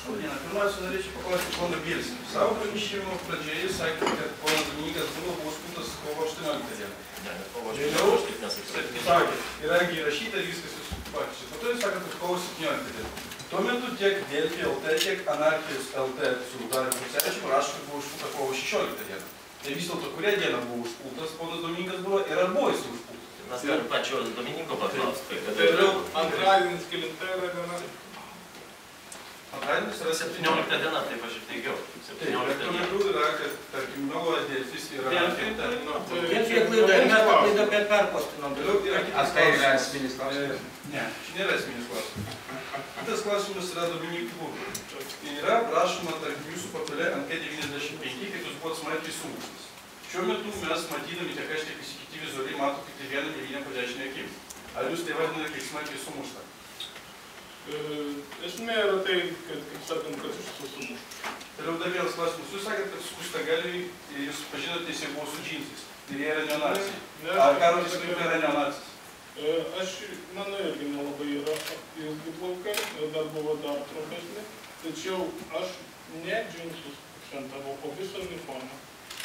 Pirmiausia, norėčiau paklausti pono Bielskio. Savo pranešimo pradžioje jis sakė, kad ponas Dominykas buvo skųstas kovo 18 dieną. Vėliau sakė, yra įrašyta ir viskas jūs pačiai. Po to jis sakė, kad kovo 17 dieną. Tuo metu tiek Delfi LT, tiek Anarchijos LT su Dariu Kucevičiumi rašo, kad buvo užpulta kovo 16 dieną. Tai vis dėlto, kurią dieną buvo užpultas ponas Dominykas buvo ir ar buvo jis užpultas? Mes galim pačio Dominyko paklausti. Vėliau antradienis kelinta yra diena. Antradienis yra 17 diena, taip aš ir teigiau. 17 diena. Tuo metu yra, kad, tarkim, Naujas Delfis yra... Kiek klaida, ir mes tą klaidą perpostinom. Ar tai yra esminis klausimas? Ne, čia nėra esminis klausimas. Kitas klausimas yra Dominykų. Yra prašoma, tarkim, jūsų portale NK95, kad jūs buvot smarkiai sumuštas. Šiuo metu mes matydami tiek aš, tiek visi kiti vizualiai mato tik tai vieną mėlynę po dešinę akim. Ar jūs tai vadinate kaip smarkiai sumuštą? Esmė yra tai, kad, kaip sakant, kad iš tiesų sumušta. Toliau dar vienas klausimas. Jūs sakėt, kad skustagalviai, jūs pažinote, jis buvo su džinsais. Ir jie yra neonacijai. Ar Karolis Kliuka yra neonacis? Mano irgi nelabai yra ilgi plaukai, dar buvo dar trumpesni. Tačiau aš ne džinsus akcentavau, o visą uniformą.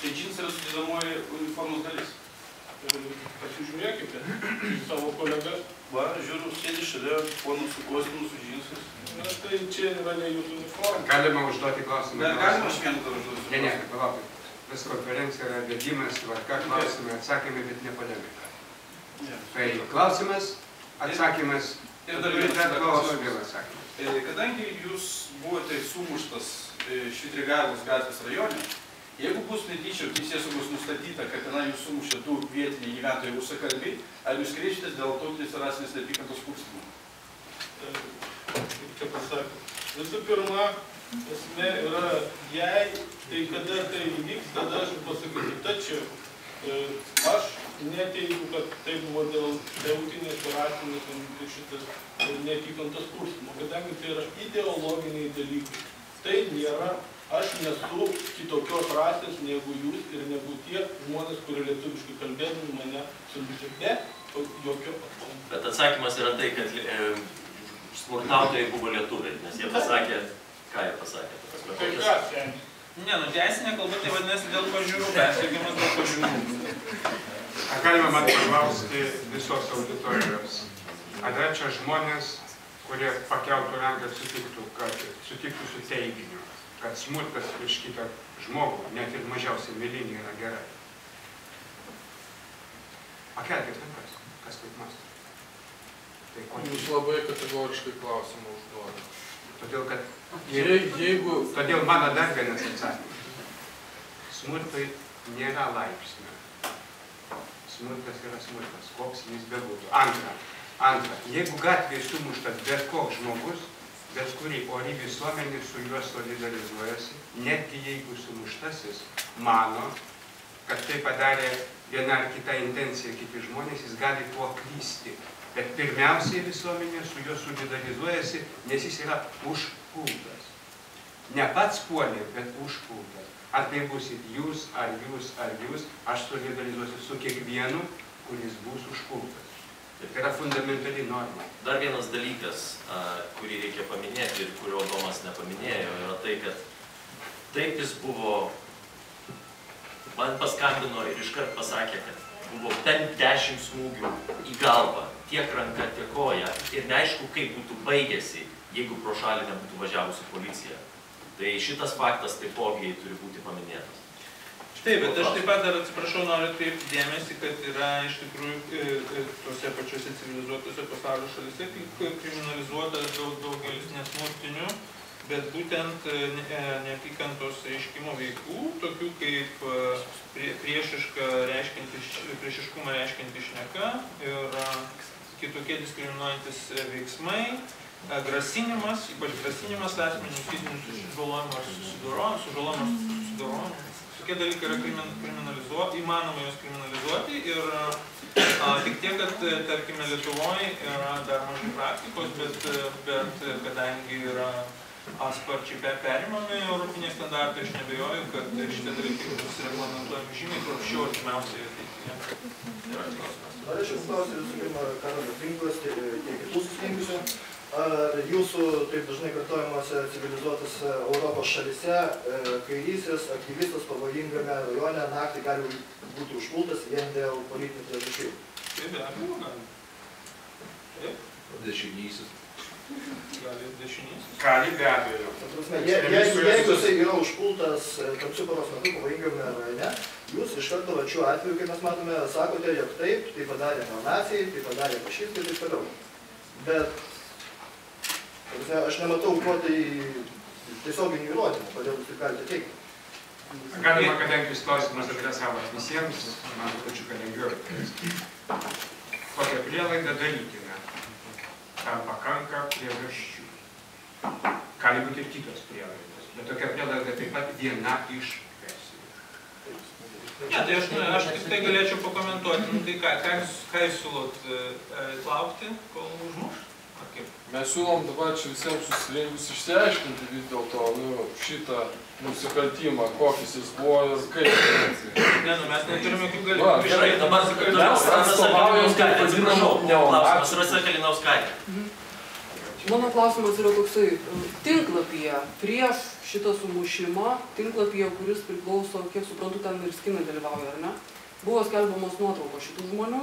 Tai džinsai yra sudedamoji uniformos dalis. Pasižiūrėkite į savo kolegas. Va, žiūriu, sėdi šalia ponų su kostiumu, su džinsais. Na, tai čia yra ne jūsų uniforma. Galima užduoti klausimą. Galima aš vieną dar užduosiu. Ne, palaukit. Vis konferencija yra vedimas, tvarka, klausimai, atsakymai, bet ne polemika. Tai klausimas, atsakymas ir dar vėl atsakymas. Kadangi jūs buvote sumuštas Švitrigailos gatvės rajone, jeigu bus netyčia teisėsaugos nustatyta, kad tenai jūs sumušė du vietiniai gyventojai rusakalbiai, ar jūs kreipsitės dėl tautinės ir rasinės neapykantos kurstymo? Kaip čia pasakė. Visų pirma, esmė yra, jei tai kada tai įvyks, tada aš pasakysiu. Tačiau aš neteigiu, kad tai buvo dėl tautinės ir rasinės neapykantos kurstymo, kadangi tai yra ideologiniai dalykai. Tai nėra, aš nesu kitokios rasės negu jūs ir negu tie žmonės, kurie lietuviškai kalbėdami mane sumušė. Be jokio atsakymo. Bet atsakymas yra tai, kad smurtautojai buvo lietuviai, nes jie pasakė, ką jie pasakė. Tai ką, seniai? Ne, nu teisinė kalba tai vadinasi dėl pažiūrų, persirgimas dėl pažiūrų. Ar galima man paklausti visos auditorijos? Ar yra čia žmonės, kurie pakeltų ranką ir sutiktų su teiginiu, kad smurtas prieš kitą žmogų, net ir mažiausiai mėlynį, yra gerai? Pakelkit rankas, kas taip mąsto. Jūs labai kategoriškai klausimą užduodate. Todėl, kad jeigu... Todėl mano dar vienas atsakymas. Smurtai nėra laipsnio. Smurtas yra smurtas, koks jis bebūtų. Antra, jeigu gatvėje sumuštas bet koks žmogus, bet kuri ori visuomenė su juo solidarizuojasi, netgi jeigu sumuštasis mano, kad tai padarė viena ar kita intencija kiti žmonės, jis gali tuo klysti. Bet pirmiausiai visuomenė su juo solidarizuojasi, nes jis yra užpultas. Ne pats puolė, bet užpultas. Ar tai busit jūs, ar jūs, aš solidarizuosiu su kiekvienu, kuris bus užpultas. Tai yra fundamentali norma. Dar vienas dalykas, kurį reikia paminėti ir kurio Domas nepaminėjo, yra tai, kad taip jis buvo, man paskambino ir iškart pasakė, kad buvo bent 10 smūgių į galvą, tiek ranka, tiek koja, ir neaišku, kaip būtų baigėsi, jeigu pro šalį nebūtų važiavusi policija. Tai šitas faktas taipogi turi būti paminėtas. Taip, bet aš taip pat dar atsiprašau, noriu atkreipti dėmesį, kad yra iš tikrųjų tose pačiose civilizuotose pasaulio šalyse kriminalizuotas daugelis nesmurtinių, bet būtent neapykantos reiškimo veikų, tokių kaip priešiškumą reiškianti šneka ir kitokie diskriminuojantis veiksmai, grasinimas, ypač grasinimas asmenių fizinių sužalojimas, susidorojimas. Tokie dalykai yra įmanoma juos kriminalizuoti ir tik tiek, kad, tarkime, Lietuvoje yra dar mažai praktikos, bet kadangi yra sparčiai perimami europiniai standartai, aš nebejoju, kad šitie dalykai bus reglamentuojami žymiai kruopščiau artimiausiai ateityje. Norėčiau paklausti visų pirma Karolio Tinklas, tiek kitų susirinkusių. Ar jūsų taip dažnai kartojama civilizuotose Europos šalyse kairysis aktyvistas pavojingame rajone naktį gali būti užpultas vien dėl politinių priežasčių. Tai be abejo gali. Taip. Dešinysis. Gali dešinysis. Gali be abejo. Jeigu jisai yra užpultas tamsiu paros metu pavojingame rajone, jūs iš karto šiuo atveju, kaip mes matome, sakote, jog taip, tai padarė neonacijai, tai padarė fašistai ir taip toliau. Bet aš nematau, kuo tai tiesioginių įrodymų, kodėl jūs taip galite teikti. Galima, kadangi jūs klausimas adresavot visiems, man trupučiuką lengviau. Tokią prielaidą darykime. Tam pakanka priežasčių. Gali būti ir kitos prielaidos, bet tokia prielaida taip pat viena iš versijų. Ne, tai aš tik tai galėčiau pakomentuoti. Tai ką jūs siūlot laukti, kol užmuš? Mes siūlom dabar čia visiems susirinkus išsiaiškinti vis dėlto šitą nusikaltimą, kokis jis buvo ir kaip. Ne, mes neturime jokių galimybių. Gerai, dabar mes atstovaujam taip vadinamą neonaciją. Rasa Kalinauskaitė. Mano klausimas yra toksai, tinklapyje prieš šitą sumušimą, tinklapyje, kuris priklauso, kiek suprantu, ten ir skinai dalyvauja, ar ne? Buvo skelbiamos nuotraukos šitų žmonių,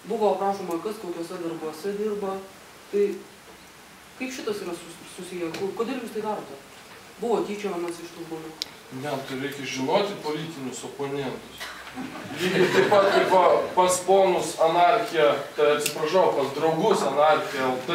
buvo aprašoma, kas kokiuose darbuose dirba. Tai kaip šitas yra susiję? Kodėl jūs tai darote? Buvo tyčiojamas iš tų žmonių? Ne, tai reikia žinoti politinius oponentus. Lygiai taip pat kaip pas ponus Anarchija, tai atsiprašau, pas draugus Anarchija LT,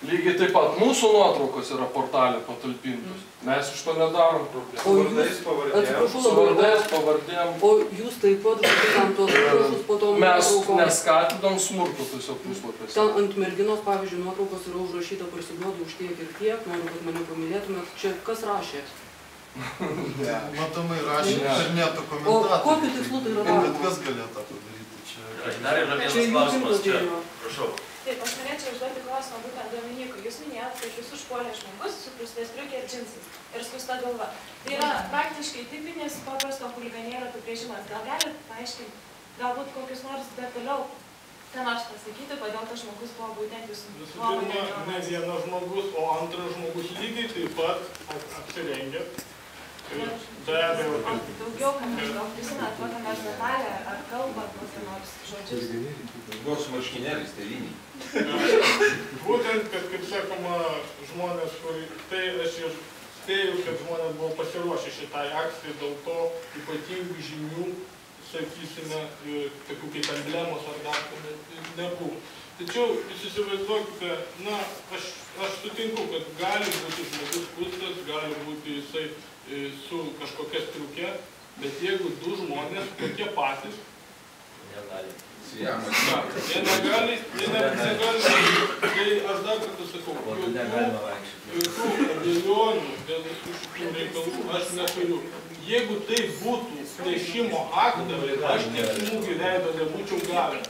lygiai taip pat mūsų nuotraukos yra portalė patalpintos. Mes iš to nedarom problemų. Su vardais, pavardėm. O jūs taip pat žodžiam tos užrašus po to nuotraukom? Mes neskatinam smurto tiesiog puslapėse. Ten ant merginos, pavyzdžiui, nuotraukos yra užrašyta parsiduodu už tiek ir tiek, noriu, kad mane pamylėtumėt. Čia kas rašė? Matomai rašė interneto komentatoriai. O kokiu tikslu tai yra daroma? Bet kas galėjo tą padaryti? Dar yra vienas klausimas čia. Prašau. Taip, aš norėčiau užduoti klausimą būtent Dominikui. Jūs minėjot, kad jūs užpuolė žmogus su prūstais striukė ir džinsais ir skusta galva. Tai yra praktiškai tipinis paprasto chuliganėlio apibrėžimas. Gal galit paaiškinti, galbūt kokius nors detaliau, ką nors pasakyti, kodėl tas žmogus buvo būtent jūsų nuomonė? Visų pirma, ne vienas žmogus, o antras žmogus lygiai taip pat apsirengė. Be abejo. Daugiau, kad maždaug prisimena kokią nors detalę ar kalbą, kokią nors žodžius. Buvo su marškinėliais, tai lygiai. Būtent, kad, kaip sakoma, žmonės, tai aš ir spėju, kad žmonės buvo pasiruošę šitai akcijai, dėl to ypatingų žinių, sakysime, tokių kaip emblemos ar dar nebuvo. Tačiau jūs įsivaizduokite, na, aš sutinku, kad gali būti žmogus pustas, gali būti jisai su kažkokia striukė, bet jeigu du žmonės, tokie patys, jie negali, tai aš dar kartą sakau, jokių abejonių dėl visų šitų reikalų aš neturiu. Jeigu tai būtų plėšimo aktas, aš tiek smūgių veido nebūčiau gavęs.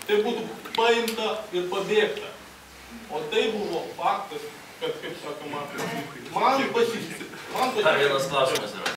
Tai būtų paimta ir pabėgta. O tai buvo faktas, kad, kaip sakoma, man pasisekė. Dar vienas klausimas yra.